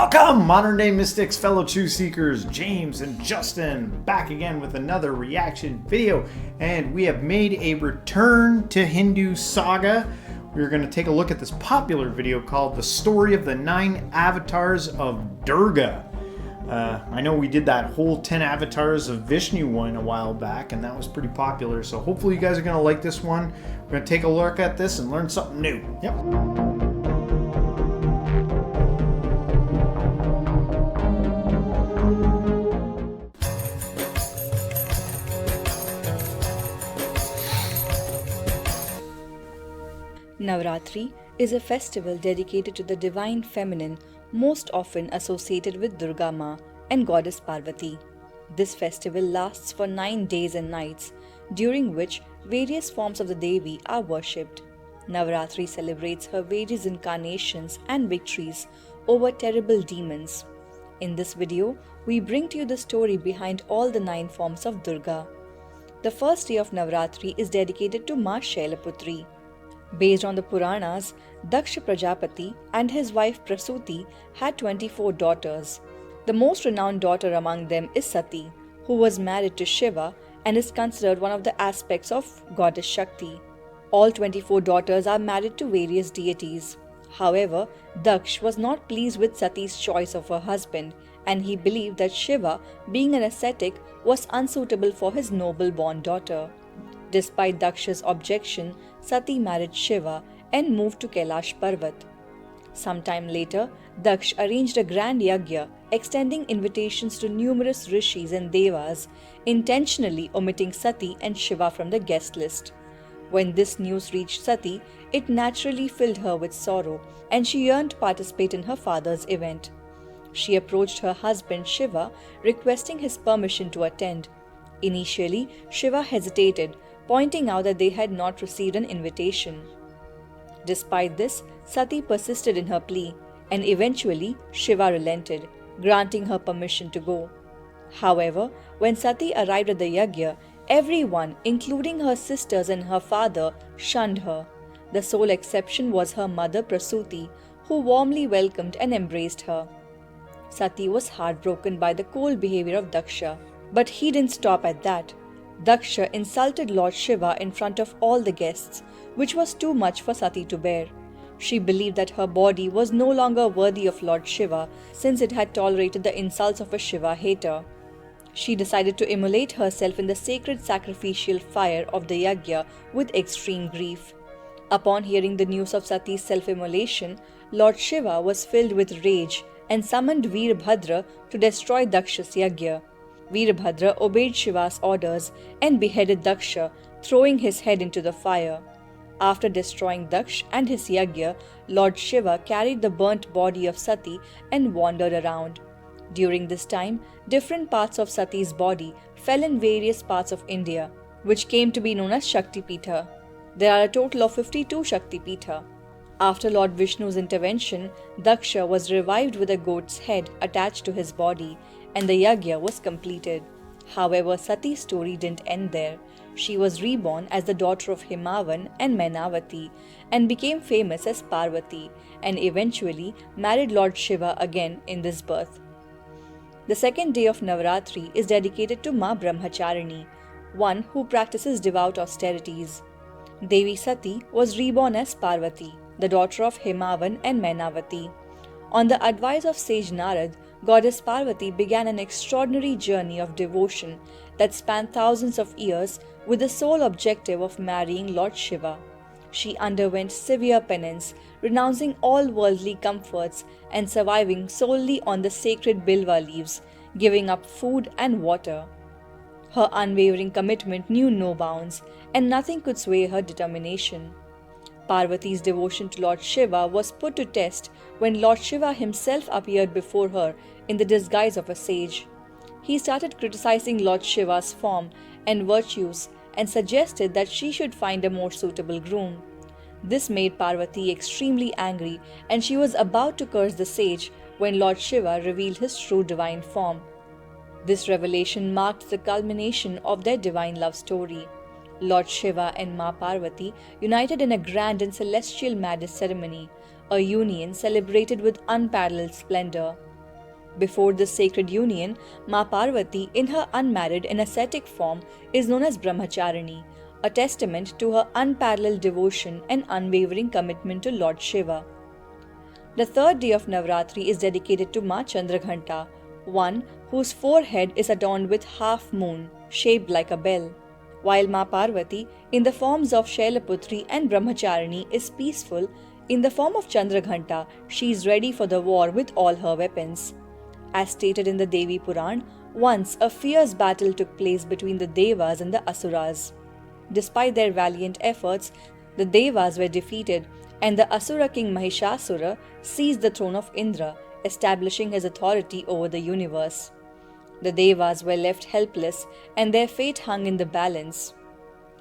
Welcome, modern day mystics, fellow truth seekers, James and Justin, back again with another reaction video. And we have made a return to Hindu Saga. We're going to take a look at this popular video called The Story of the Nine Avatars of Durga. I know we did that whole 10 avatars of Vishnu one a while back, and that was pretty popular. So hopefully you guys are going to like this one. We're going to take a look at this and learn something new. Yep. Navaratri is a festival dedicated to the divine feminine, most often associated with Durga Ma and Goddess Parvati. This festival lasts for 9 days and nights, during which various forms of the Devi are worshipped. Navaratri celebrates her various incarnations and victories over terrible demons. In this video, we bring to you the story behind all the 9 forms of Durga. The first day of Navaratri is dedicated to Ma Shailaputri. Based on the Puranas, Daksha Prajapati and his wife Prasuti had 24 daughters. The most renowned daughter among them is Sati, who was married to Shiva and is considered one of the aspects of Goddess Shakti. All 24 daughters are married to various deities. However, Daksh was not pleased with Sati's choice of her husband, and he believed that Shiva, being an ascetic, was unsuitable for his noble-born daughter. Despite Daksha's objection, Sati married Shiva and moved to Kailash Parvat. Sometime later, Daksh arranged a grand yagya, extending invitations to numerous rishis and devas, intentionally omitting Sati and Shiva from the guest list. When this news reached Sati, it naturally filled her with sorrow, and she yearned to participate in her father's event. She approached her husband Shiva, requesting his permission to attend. Initially, Shiva hesitated, pointing out that they had not received an invitation. Despite this, Sati persisted in her plea, and eventually Shiva relented, granting her permission to go. However, when Sati arrived at the yagya, everyone, including her sisters and her father, shunned her. The sole exception was her mother Prasuti, who warmly welcomed and embraced her. Sati was heartbroken by the cold behavior of Daksha, but he didn't stop at that. Daksha insulted Lord Shiva in front of all the guests, which was too much for Sati to bear. She believed that her body was no longer worthy of Lord Shiva since it had tolerated the insults of a Shiva hater. She decided to immolate herself in the sacred sacrificial fire of the yagya with extreme grief. Upon hearing the news of Sati's self-immolation, Lord Shiva was filled with rage and summoned Veerbhadra to destroy Daksha's yagya. Veerbhadra obeyed Shiva's orders and beheaded Daksha, throwing his head into the fire. After destroying Daksh and his yagya, Lord Shiva carried the burnt body of Sati and wandered around. During this time, different parts of Sati's body fell in various parts of India, which came to be known as Shakti Pitha. There are a total of 52 Shakti Pitha. After Lord Vishnu's intervention, Daksha was revived with a goat's head attached to his body, and the yagya was completed. However, Sati's story didn't end there. She was reborn as the daughter of Himavan and Mainavati and became famous as Parvati, and eventually married Lord Shiva again in this birth. The second day of Navaratri is dedicated to Ma Brahmacharini, one who practices devout austerities. Devi Sati was reborn as Parvati, the daughter of Himavan and Mainavati. On the advice of sage Narad, Goddess Parvati began an extraordinary journey of devotion that spanned thousands of years with the sole objective of marrying Lord Shiva. She underwent severe penance, renouncing all worldly comforts and surviving solely on the sacred bilva leaves, giving up food and water. Her unwavering commitment knew no bounds, and nothing could sway her determination. Parvati's devotion to Lord Shiva was put to test when Lord Shiva himself appeared before her in the disguise of a sage. He started criticizing Lord Shiva's form and virtues and suggested that she should find a more suitable groom. This made Parvati extremely angry, and she was about to curse the sage when Lord Shiva revealed his true divine form. This revelation marked the culmination of their divine love story. Lord Shiva and Ma Parvati united in a grand and celestial marriage ceremony, a union celebrated with unparalleled splendor. Before this sacred union, Ma Parvati, in her unmarried and ascetic form, is known as Brahmacharini, a testament to her unparalleled devotion and unwavering commitment to Lord Shiva. The third day of Navaratri is dedicated to Ma Chandraghanta, one whose forehead is adorned with half moon, shaped like a bell. While Ma Parvati, in the forms of Shailaputri and Brahmacharini, is peaceful, in the form of Chandraghanta, she is ready for the war with all her weapons. As stated in the Devi Puran, once a fierce battle took place between the Devas and the Asuras. Despite their valiant efforts, the Devas were defeated, and the Asura king Mahishasura seized the throne of Indra, establishing his authority over the universe. The Devas were left helpless, and their fate hung in the balance.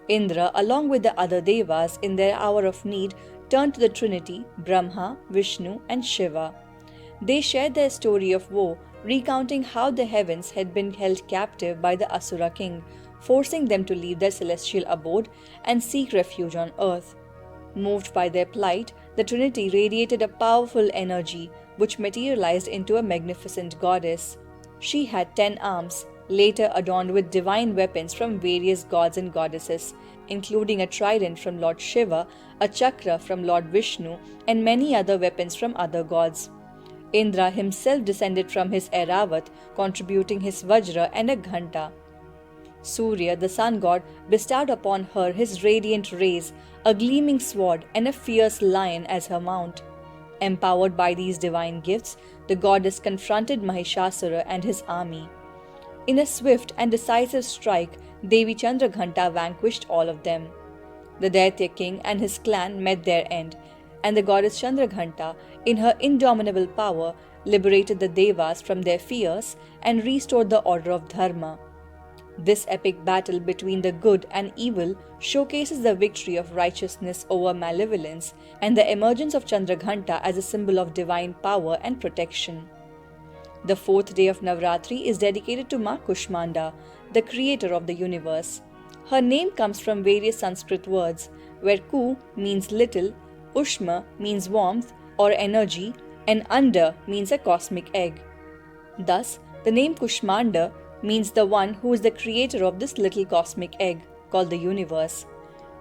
Indra, along with the other Devas in their hour of need, turned to the Trinity, Brahma, Vishnu, and Shiva. They shared their story of woe, recounting how the heavens had been held captive by the Asura king, forcing them to leave their celestial abode and seek refuge on earth. Moved by their plight, the Trinity radiated a powerful energy, which materialized into a magnificent goddess. She had 10 arms, later adorned with divine weapons from various gods and goddesses, including a trident from Lord Shiva, a chakra from Lord Vishnu, and many other weapons from other gods. Indra himself descended from his Airavat, contributing his Vajra and a Ghanta. Surya, the sun god, bestowed upon her his radiant rays, a gleaming sword, and a fierce lion as her mount. Empowered by these divine gifts, the goddess confronted Mahishasura and his army. In a swift and decisive strike, Devi Chandraghanta vanquished all of them. The Daitya king and his clan met their end, and the goddess Chandraghanta, in her indomitable power, liberated the Devas from their fears and restored the order of Dharma. This epic battle between the good and evil showcases the victory of righteousness over malevolence and the emergence of Chandraghanta as a symbol of divine power and protection. The fourth day of Navaratri is dedicated to Ma Kushmanda, the creator of the universe. Her name comes from various Sanskrit words, where Ku means little, Ushma means warmth or energy, and Anda means a cosmic egg. Thus, the name Kushmanda means the one who is the creator of this little cosmic egg, called the universe.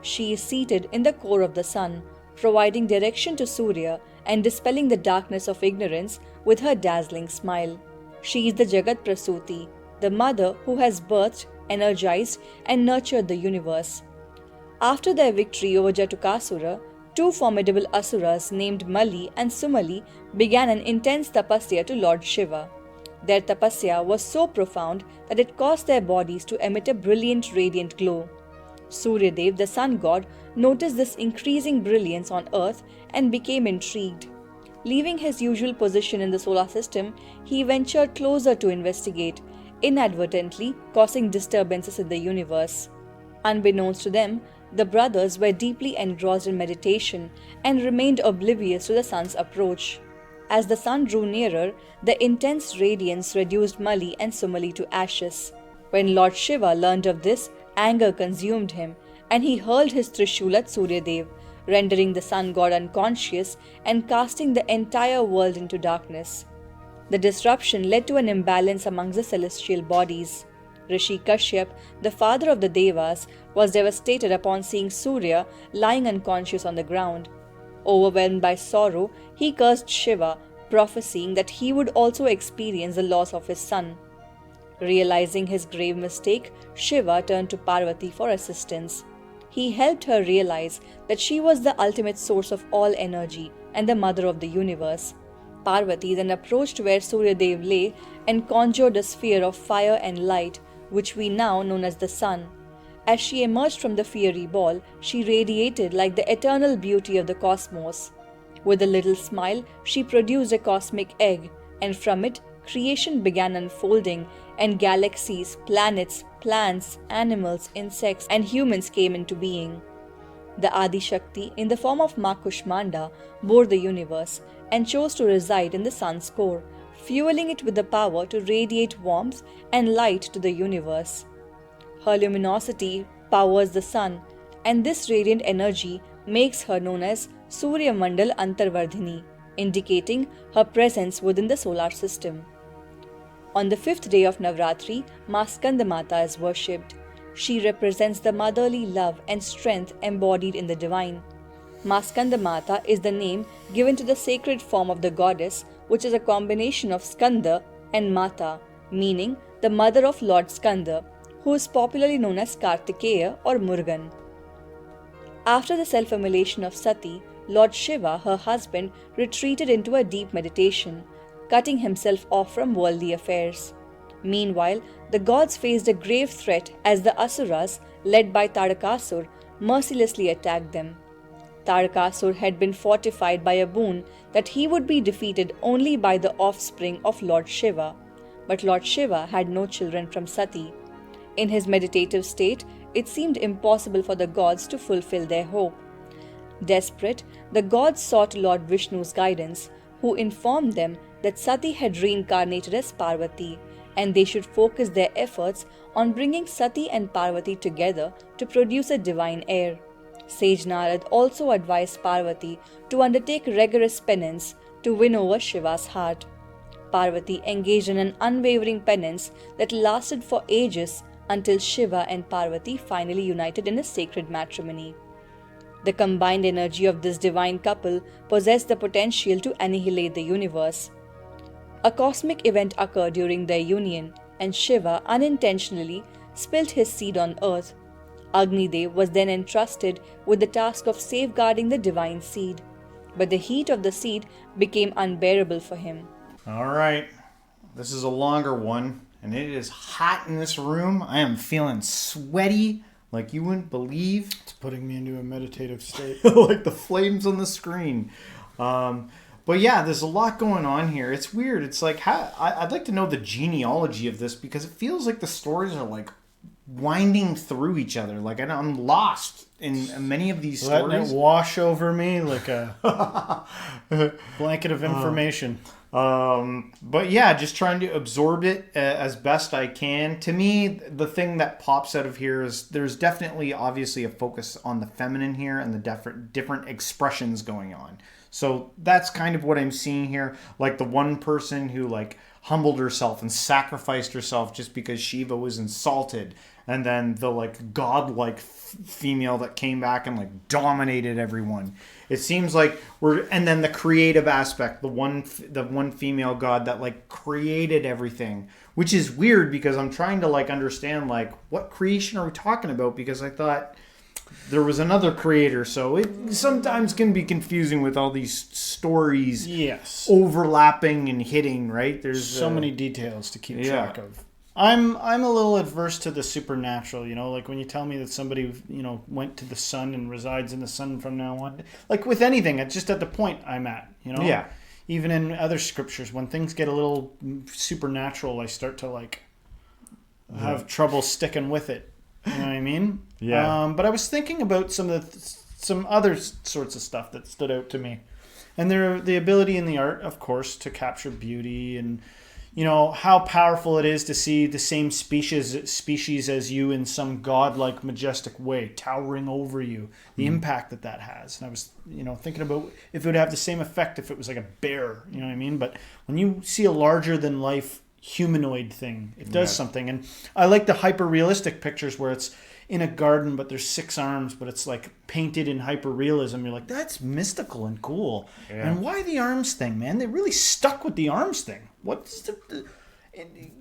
She is seated in the core of the sun, providing direction to Surya and dispelling the darkness of ignorance with her dazzling smile. She is the Jagat Prasuti, the mother who has birthed, energized, and nurtured the universe. After their victory over Jatukasura, two formidable asuras named Mali and Sumali began an intense tapasya to Lord Shiva. Their tapasya was so profound that it caused their bodies to emit a brilliant radiant glow. Suryadev, the sun god, noticed this increasing brilliance on earth and became intrigued. Leaving his usual position in the solar system, he ventured closer to investigate, inadvertently causing disturbances in the universe. Unbeknownst to them, the brothers were deeply engrossed in meditation and remained oblivious to the sun's approach. As the sun drew nearer, the intense radiance reduced Mali and Sumali to ashes. When Lord Shiva learned of this, anger consumed him, and he hurled his Trishul at Suryadev, rendering the sun god unconscious and casting the entire world into darkness. The disruption led to an imbalance amongst the celestial bodies. Rishi Kashyap, the father of the Devas, was devastated upon seeing Surya lying unconscious on the ground. Overwhelmed by sorrow, he cursed Shiva, prophesying that he would also experience the loss of his son. Realizing his grave mistake, Shiva turned to Parvati for assistance. He helped her realize that she was the ultimate source of all energy and the mother of the universe. Parvati then approached where Suryadev lay and conjured a sphere of fire and light, which we now know as the sun. As she emerged from the fiery ball, she radiated like the eternal beauty of the cosmos. With a little smile, she produced a cosmic egg, and from it, creation began unfolding, and galaxies, planets, plants, animals, insects, and humans came into being. The Adi Shakti, in the form of Ma Kushmanda, bore the universe and chose to reside in the sun's core, fueling it with the power to radiate warmth and light to the universe. Her luminosity powers the sun, and this radiant energy makes her known as Surya Mandal Antarvardhini, indicating her presence within the solar system. On the 5th day of Navaratri, Ma Skandamata is worshipped. She represents the motherly love and strength embodied in the divine. Ma Skandamata is the name given to the sacred form of the goddess, which is a combination of Skanda and Mata, meaning the mother of Lord Skanda, who is popularly known as Kartikeya or Murugan. After the self-immolation of Sati, Lord Shiva, her husband, retreated into a deep meditation, cutting himself off from worldly affairs. Meanwhile, the gods faced a grave threat as the Asuras, led by Tadakasur, mercilessly attacked them. Tadakasur had been fortified by a boon that he would be defeated only by the offspring of Lord Shiva, but Lord Shiva had no children from Sati. In his meditative state, it seemed impossible for the gods to fulfill their hope. Desperate, the gods sought Lord Vishnu's guidance, who informed them that Sati had reincarnated as Parvati, and they should focus their efforts on bringing Sati and Parvati together to produce a divine heir. Sage Narad also advised Parvati to undertake rigorous penance to win over Shiva's heart. Parvati engaged in an unwavering penance that lasted for ages until Shiva and Parvati finally united in a sacred matrimony. The combined energy of this divine couple possessed the potential to annihilate the universe. A cosmic event occurred during their union, and Shiva unintentionally spilled his seed on earth. Agnidev was then entrusted with the task of safeguarding the divine seed, but the heat of the seed became unbearable for him. All right, this is a longer one, and it is hot in this room. I am feeling sweaty like you wouldn't believe. It's putting me into a meditative state. Like the flames on the screen. But yeah, there's a lot going on here. It's weird. It's like, I'd like to know the genealogy of this, because it feels like the stories are like winding through each other. Like I'm lost in many of these Letting stories. it wash over me like a blanket of information. But yeah, just trying to absorb it as best I can. To me, the thing that pops out of here is there's definitely obviously a focus on the feminine here and the different expressions going on. So that's kind of what I'm seeing here. Like the one person who like humbled herself and sacrificed herself just because Shiva was insulted. And then the like godlike female that came back and like dominated everyone. It seems like and then the creative aspect, the one female god that like created everything, which is weird because I'm trying to like understand like what creation are we talking about, because I thought there was another creator. So it sometimes can be confusing with all these stories overlapping and hitting, right? There's so many details to keep track of. I'm a little adverse to the supernatural, like when you tell me that somebody, went to the sun and resides in the sun from now on. Like with anything, it's just at the point I'm at, Yeah. Even in other scriptures, when things get a little supernatural, I start to like have trouble sticking with it. You know what I mean? Yeah. But I was thinking about some other sorts of stuff that stood out to me. And the ability in the art, of course, to capture beauty and how powerful it is to see the same species as you in some godlike, majestic way, towering over you. The impact that has. And I was, thinking about if it would have the same effect if it was like a bear, you know what I mean? But when you see a larger than life humanoid thing, it does something. And I like the hyper-realistic pictures where it's in a garden, but there's 6 arms, but it's like painted in hyper-realism. You're like, that's mystical and cool. Yeah. And why the arms thing, man? They really stuck with the arms thing. What's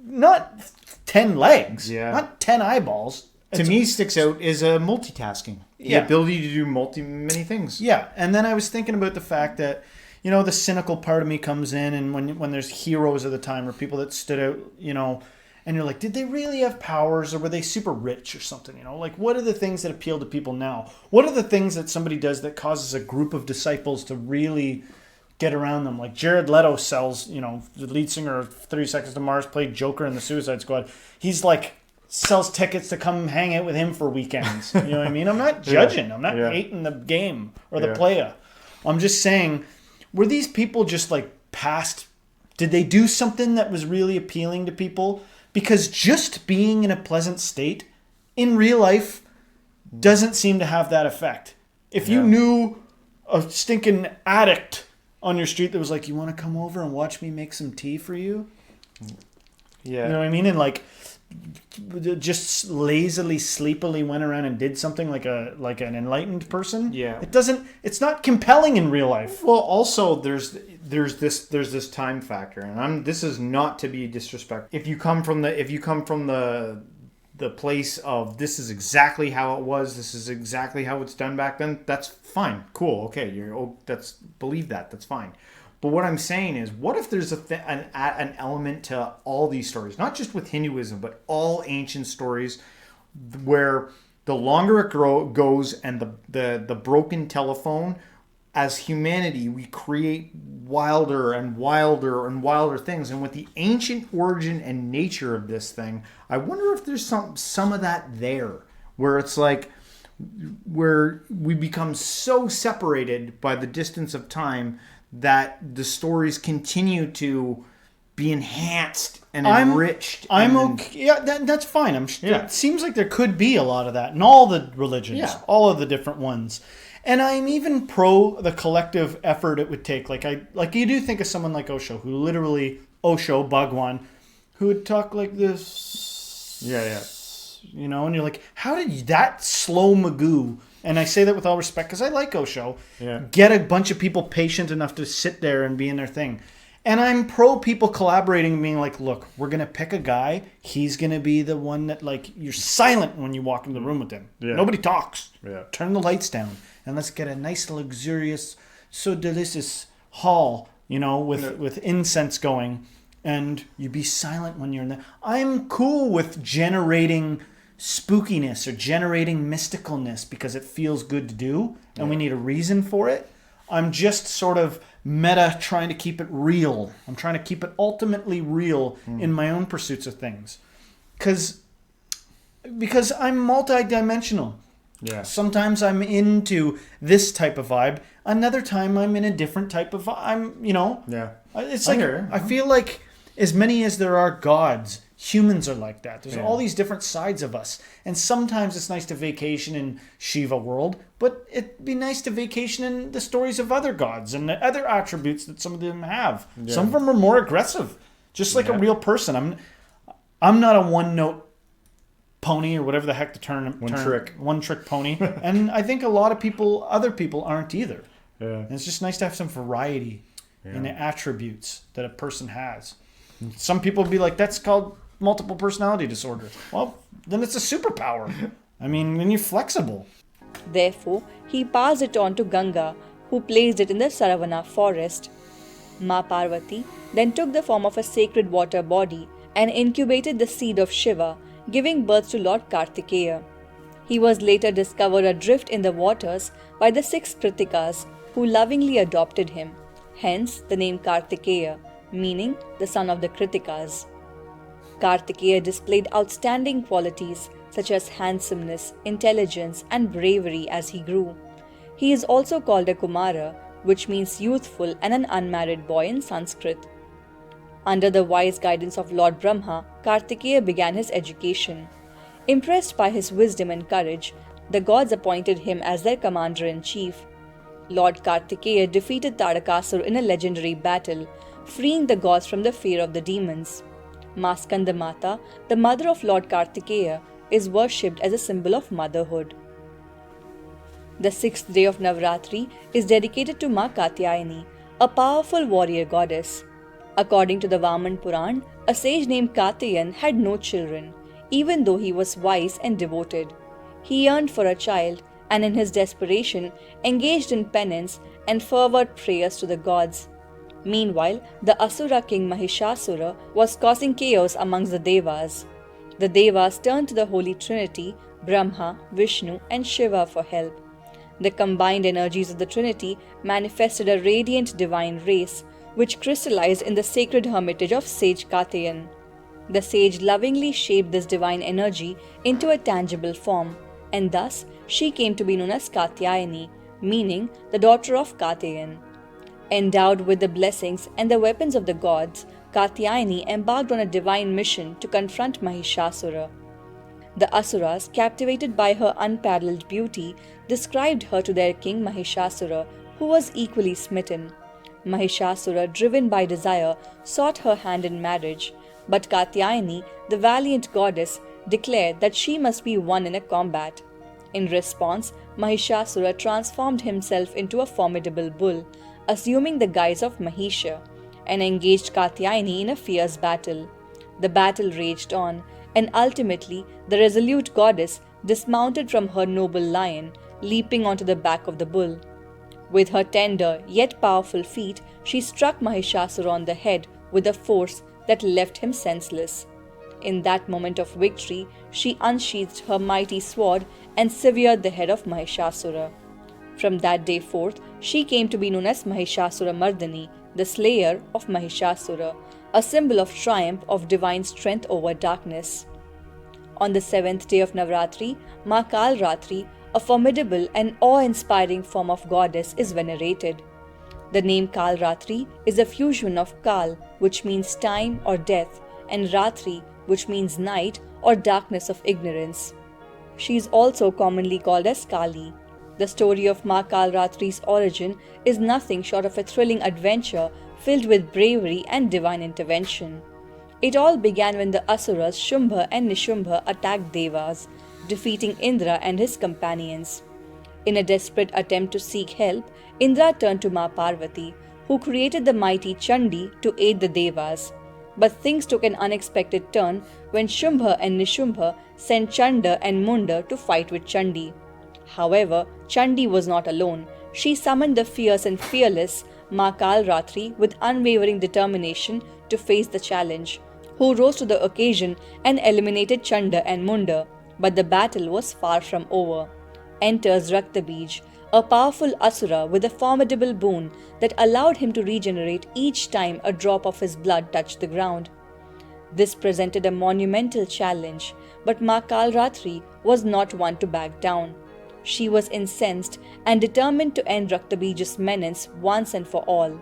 not 10 legs, not 10 eyeballs. To me, sticks out is multitasking. The ability to do many things. Yeah, and then I was thinking about the fact that, the cynical part of me comes in, and when there's heroes of the time or people that stood out, and you're like, did they really have powers, or were they super rich or something? Like, what are the things that appeal to people now? What are the things that somebody does that causes a group of disciples to really get around them? Like Jared Leto sells, the lead singer of 30 Seconds to Mars played Joker in the Suicide Squad. He's like, sells tickets to come hang out with him for weekends. You know what I mean? I'm not judging. I'm not hating the game or the player. I'm just saying, were these people just like past? Did they do something that was really appealing to people? Because just being in a pleasant state in real life doesn't seem to have that effect. If you knew a stinking addict on your street that was like, you want to come over and watch me make some tea for you? Yeah. You know what I mean? And like just lazily, sleepily went around and did something like an enlightened person. Yeah. It's not compelling in real life. Well, also there's this time factor, and this is not to be disrespectful. If you come from the place of this is exactly how it was, this is exactly how it's done back then, that's fine, cool, okay, believe that's fine. But what I'm saying is, what if there's an element to all these stories, not just with Hinduism, but all ancient stories, where the longer it goes and the broken telephone, as humanity, we create wilder and wilder and wilder things. And with the ancient origin and nature of this thing, I wonder if there's some of that there, where it's like, where we become so separated by the distance of time that the stories continue to be enhanced and enriched. Okay. Yeah, that's fine. It seems like there could be a lot of that in all the religions, all of the different ones. And I'm even pro the collective effort it would take. Like you do think of someone like Osho, who literally, Bhagwan, who would talk like this. Yeah. You know, and you're like, how did that slow Magoo, and I say that with all respect because I like Osho, get a bunch of people patient enough to sit there and be in their thing? And I'm pro people collaborating and being like, look, we're going to pick a guy. He's going to be the one that, like, you're silent when you walk in the room with him. Yeah. Nobody talks. Yeah. Turn the lights down. And let's get a nice, luxurious, so delicious hall, you know, with incense going. And you be silent when you're in there. I'm cool with generating spookiness or generating mysticalness because it feels good to do. And we need a reason for it. I'm just sort of meta trying to keep it real. I'm trying to keep it ultimately real in my own pursuits of things. Because I'm multidimensional. Yeah. Sometimes I'm into this type of vibe. Another time I'm in a different type of vibe. Yeah. It's like, I feel like as many as there are gods, humans are like that. There's all these different sides of us. And sometimes it's nice to vacation in Shiva world, but it'd be nice to vacation in the stories of other gods and the other attributes that some of them have. Yeah. Some of them are more aggressive, just like a real person. I'm not a one-note pony or whatever the heck the term. One trick pony. And I think a lot of other people aren't either. Yeah. And it's just nice to have some variety in the attributes that a person has. Some people would be like, that's called multiple personality disorder. Well, then it's a superpower. I mean, when you're flexible. Therefore, he passed it on to Ganga, who placed it in the Saravana forest. Ma Parvati then took the form of a sacred water body and incubated the seed of Shiva, giving birth to Lord Kartikeya. He was later discovered adrift in the waters by the 6 Kritikas, who lovingly adopted him. Hence the name Kartikeya, meaning the son of the Kritikas. Kartikeya displayed outstanding qualities such as handsomeness, intelligence, and bravery as he grew. He is also called a Kumara, which means youthful and an unmarried boy in Sanskrit. Under the wise guidance of Lord Brahma, Kartikeya began his education. Impressed by his wisdom and courage, the gods appointed him as their commander-in-chief. Lord Kartikeya defeated Tadakasur in a legendary battle, freeing the gods from the fear of the demons. Ma Skandamata, the mother of Lord Kartikeya, is worshipped as a symbol of motherhood. The 6th day of Navaratri is dedicated to Ma Katyayani, a powerful warrior goddess. According to the Vaman Puran, a sage named Katyayan had no children, even though he was wise and devoted. He yearned for a child and in his desperation engaged in penance and fervent prayers to the gods. Meanwhile, the Asura king Mahishasura was causing chaos amongst the Devas. The Devas turned to the Holy Trinity, Brahma, Vishnu, and Shiva for help. The combined energies of the Trinity manifested a radiant divine race, which crystallized in the sacred hermitage of sage Katyayan. The sage lovingly shaped this divine energy into a tangible form, and thus she came to be known as Katyayani, meaning the daughter of Katyayan. Endowed with the blessings and the weapons of the gods, Katyayani embarked on a divine mission to confront Mahishasura. The Asuras, captivated by her unparalleled beauty, described her to their king Mahishasura, who was equally smitten. Mahishasura, driven by desire, sought her hand in marriage, But Katyayani, the valiant goddess, declared that she must be won in a combat. In response, Mahishasura transformed himself into a formidable bull, assuming the guise of Mahisha, and engaged Katyayani in a fierce battle. The battle raged on, and ultimately the resolute goddess dismounted from her noble lion, leaping onto the back of the bull. With her tender yet powerful feet, she struck Mahishasura on the head with a force that left him senseless. In that moment of victory, she unsheathed her mighty sword and severed the head of Mahishasura. From that day forth, she came to be known as Mahishasura Mardani, the slayer of Mahishasura, a symbol of triumph of divine strength over darkness. On the 7th day of Navaratri, Ma Kaalratri, a formidable and awe-inspiring form of goddess, is venerated. The name Kaalratri is a fusion of Kal, which means time or death, and Ratri, which means night or darkness of ignorance. She is also commonly called as Kali. The story of Ma Kaalratri's origin is nothing short of a thrilling adventure filled with bravery and divine intervention. It all began when the Asuras Shumbha and Nishumbha attacked Devas, defeating Indra and his companions. In a desperate attempt to seek help, Indra turned to Ma Parvati, who created the mighty Chandi to aid the Devas. But things took an unexpected turn when Shumbha and Nishumbha sent Chanda and Munda to fight with Chandi. However, Chandi was not alone. She summoned the fierce and fearless Ma Kaalratri with unwavering determination to face the challenge, who rose to the occasion and eliminated Chanda and Munda. But the battle was far from over. Enters Raktabij, a powerful Asura with a formidable boon that allowed him to regenerate each time a drop of his blood touched the ground. This presented a monumental challenge, but Ma Kaalratri was not one to back down. She was incensed and determined to end Raktabij's menace once and for all.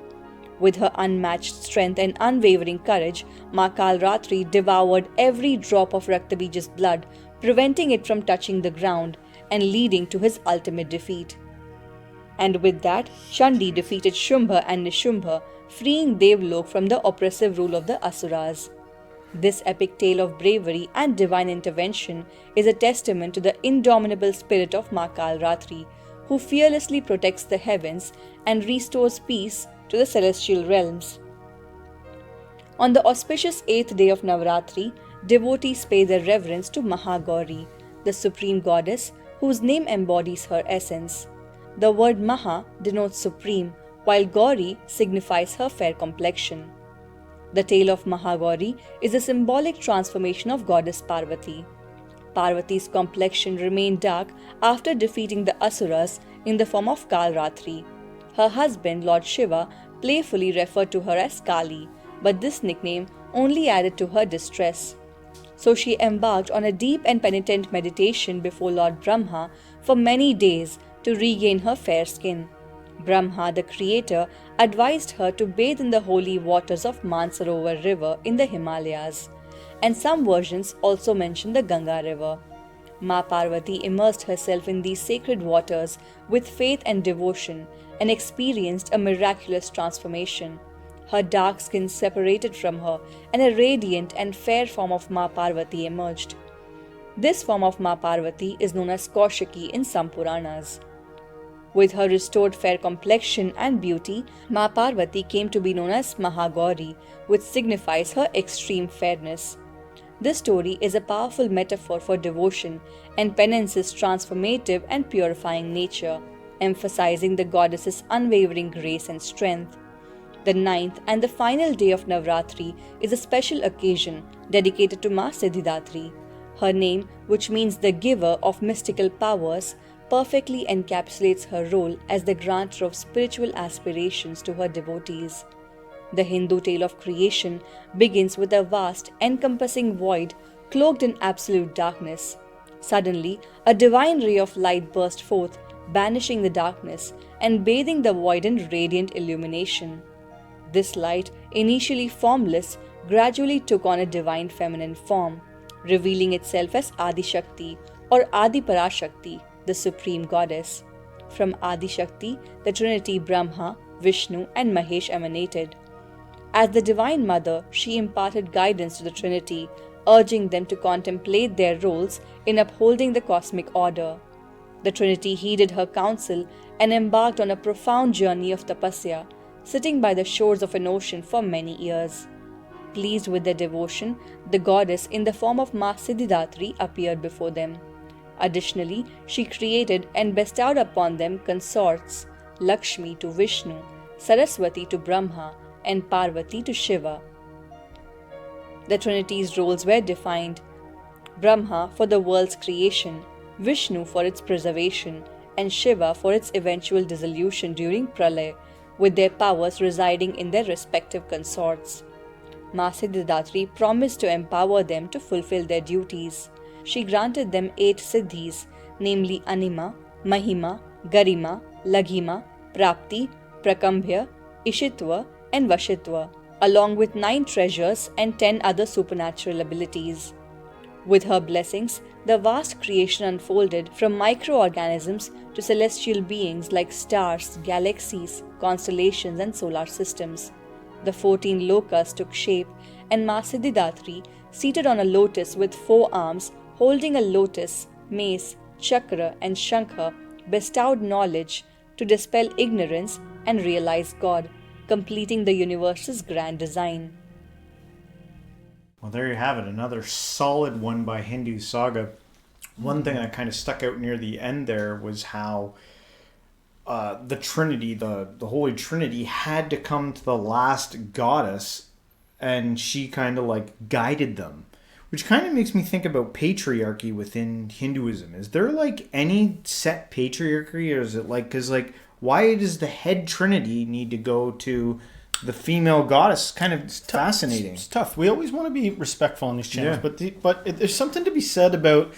With her unmatched strength and unwavering courage, Ma Kaalratri devoured every drop of Raktabij's blood, preventing it from touching the ground and leading to his ultimate defeat. And with that, Chandi defeated Shumbha and Nishumbha, freeing Devlok from the oppressive rule of the Asuras. This epic tale of bravery and divine intervention is a testament to the indomitable spirit of Ma Kaalratri, who fearlessly protects the heavens and restores peace to the celestial realms. On the auspicious 8th day of Navaratri, devotees pay their reverence to Mahagauri, the supreme goddess whose name embodies her essence. The word Maha denotes supreme, while Gauri signifies her fair complexion. The tale of Mahagauri is a symbolic transformation of goddess Parvati. Parvati's complexion remained dark after defeating the Asuras in the form of Kaalratri. Her husband, Lord Shiva, playfully referred to her as Kali, but this nickname only added to her distress. So she embarked on a deep and penitent meditation before Lord Brahma for many days to regain her fair skin. Brahma, the creator, advised her to bathe in the holy waters of Mansarovar river in the Himalayas, and some versions also mention the Ganga river. Ma Parvati immersed herself in these sacred waters with faith and devotion and experienced a miraculous transformation. Her dark skin separated from her and a radiant and fair form of Ma Parvati emerged. This form of Ma Parvati is known as Kaushiki in some Puranas. With her restored fair complexion and beauty, Ma Parvati came to be known as Mahagauri, which signifies her extreme fairness. This story is a powerful metaphor for devotion and penance's transformative and purifying nature, emphasizing the goddess's unwavering grace and strength. The 9th and the final day of Navaratri is a special occasion dedicated to Ma Siddhidatri. Her name, which means the giver of mystical powers, perfectly encapsulates her role as the granter of spiritual aspirations to her devotees. The Hindu tale of creation begins with a vast, encompassing void cloaked in absolute darkness. Suddenly, a divine ray of light burst forth, banishing the darkness and bathing the void in radiant illumination. This light, initially formless, gradually took on a divine feminine form, revealing itself as Adi Shakti or Adi Parashakti, the supreme goddess. From Adi Shakti, the trinity Brahma, Vishnu and Mahesh emanated. As the Divine Mother, she imparted guidance to the Trinity, urging them to contemplate their roles in upholding the cosmic order. The Trinity heeded her counsel and embarked on a profound journey of tapasya, sitting by the shores of an ocean for many years. Pleased with their devotion, the goddess in the form of Ma Siddhidatri appeared before them. Additionally, she created and bestowed upon them consorts, Lakshmi to Vishnu, Saraswati to Brahma, and Parvati to Shiva. The Trinity's roles were defined: Brahma for the world's creation, Vishnu for its preservation, and Shiva for its eventual dissolution during Pralay, with their powers residing in their respective consorts. Ma Siddhidatri promised to empower them to fulfill their duties. She granted them 8 siddhis, namely Anima, Mahima, Garima, Laghima, Prapti, Prakambhya, Ishitva, and Vashitva, along with 9 treasures and 10 other supernatural abilities. With her blessings, the vast creation unfolded from microorganisms to celestial beings like stars, galaxies, constellations, and solar systems. The 14 lokas took shape, and Ma Siddhidatri, seated on a lotus with 4 arms, holding a lotus, mace, chakra, and shankha, bestowed knowledge to dispel ignorance and realize God, completing the universe's grand design. Well, there you have it. Another solid one by Hindu Saga. One thing that kind of stuck out near the end there was how the Trinity, the Holy Trinity, had to come to the last goddess, and she kind of like guided them. Which kind of makes me think about patriarchy within Hinduism. Is there like any set patriarchy, or is it like, because like, why does the head Trinity need to go to the female goddess? Kind of fascinating. It's tough. We always want to be respectful on these channels, Yeah. but there's something to be said about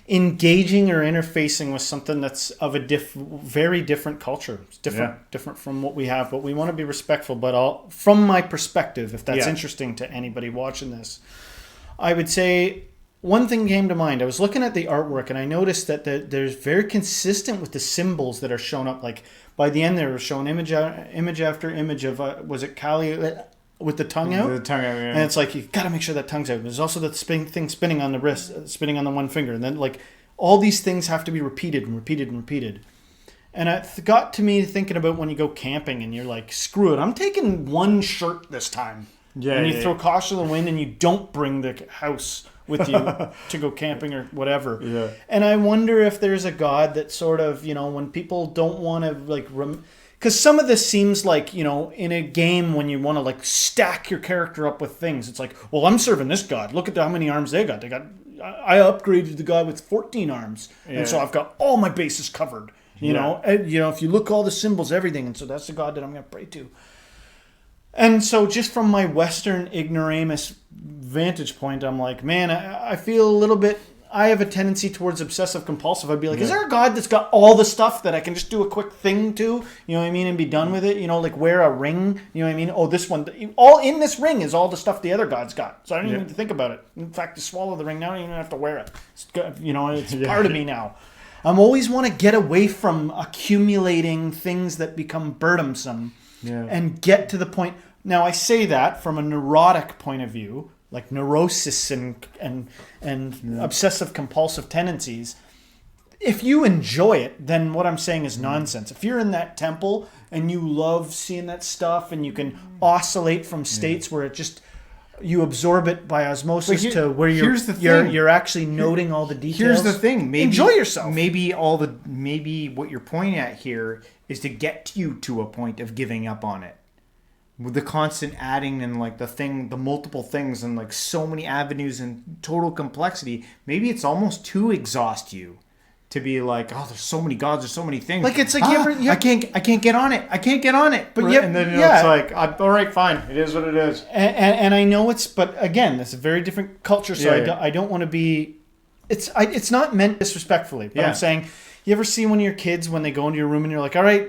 engaging or interfacing with something that's of a very different culture. It's different from what we have, but we want to be respectful. But from my perspective, if that's interesting to anybody watching this, I would say one thing came to mind. I was looking at the artwork and I noticed that there's very consistent with the symbols that are shown up. Like by the end, they were showing image after image of was it Kali with the tongue out? The tongue out, yeah. And it's like you got to make sure that tongue's out. There's also the thing spinning on the wrist, spinning on the one finger, and then like all these things have to be repeated and repeated and repeated. And it got to me thinking about when you go camping and you're like, screw it, I'm taking one shirt this time. Yeah, and you throw caution to the wind and you don't bring the house with you to go camping or whatever. Yeah. And I wonder if there's a God that sort of, when people don't want to like, because some of this seems like, in a game when you want to like stack your character up with things, it's like, well, I'm serving this God. Look at how many arms they got. I upgraded the God with 14 arms. Yeah. And so I've got all my bases covered, you know, and, if you look all the symbols, everything. And so that's the God that I'm going to pray to. And so just from my Western ignoramus vantage point, I'm like, man, I feel a little bit, I have a tendency towards obsessive compulsive. I'd be like, is there a God that's got all the stuff that I can just do a quick thing to, you know what I mean, and be done with it? Like wear a ring, you know what I mean? Oh, this one, all in this ring is all the stuff the other gods got. So I don't even need to think about it. In fact, to swallow the ring now, I don't even have to wear it. It's, it's part of me now. I always want to get away from accumulating things that become burdensome and get to the point. Now, I say that from a neurotic point of view, like neurosis and obsessive compulsive tendencies. If you enjoy it, then what I'm saying is nonsense. If you're in that temple and you love seeing that stuff and you can oscillate from states where it just, you absorb it by osmosis to where you're actually noting all the details. Here's the thing. Maybe, enjoy yourself. Maybe what you're pointing at here is to get you to a point of giving up on it. With the constant adding and like the multiple things and like so many avenues and total complexity, maybe it's almost to exhaust you to be like, oh, there's so many gods, there's so many things. Like it's like I can't get on it. I can't get on it. But right? and then it's like, all right, fine, it is what it is. And I know but again, it's a very different culture, so I don't want to be. It's not meant disrespectfully, but I'm saying, You ever see one of your kids when they go into your room and you're like, all right,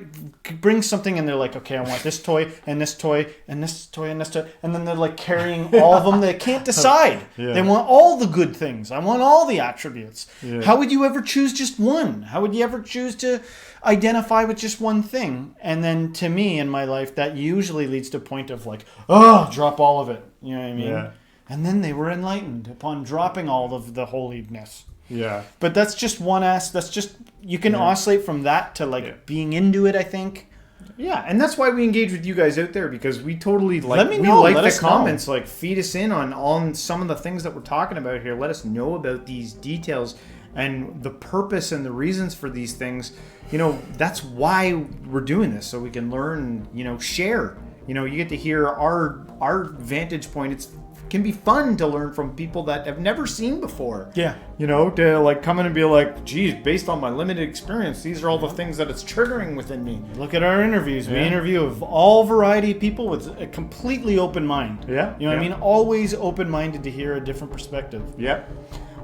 bring something, and they're like, okay, I want this toy and this toy and this toy and this toy, and then they're like carrying all of them. They can't decide. Yeah. They want all the good things. I want all the attributes. Yeah. How would you ever choose just one? How would you ever choose to identify with just one thing? And then to me in my life, that usually leads to a point of like, oh, drop all of it. You know what I mean? Yeah. And then they were enlightened upon dropping all of the holiness. Yeah. But that's just one that's just, you can oscillate from that to like being into it, I think. Yeah, and that's why we engage with you guys out there, because we totally like. Let me know. We like Let the us know. comments. Like, feed us in on some of the things that we're talking about here. Let us know about these details and the purpose and the reasons for these things. You know, that's why we're doing this, so we can learn. You know, share. You know, you get to hear our vantage point. It can be fun to learn from people that have never seen before. Yeah. You know, to like come in and be like, geez, based on my limited experience, these are all the things that it's triggering within me. Look at our interviews. We Yeah. interview of all variety of people with a completely open mind. Yeah, You know what I yeah. mean? Always open-minded to hear a different perspective. Yep.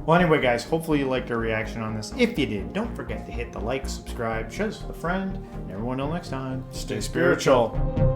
Well, anyway, guys, hopefully you liked our reaction on this. If you did, don't forget to hit the like, subscribe, share this with a friend, and everyone till next time, Stay spiritual.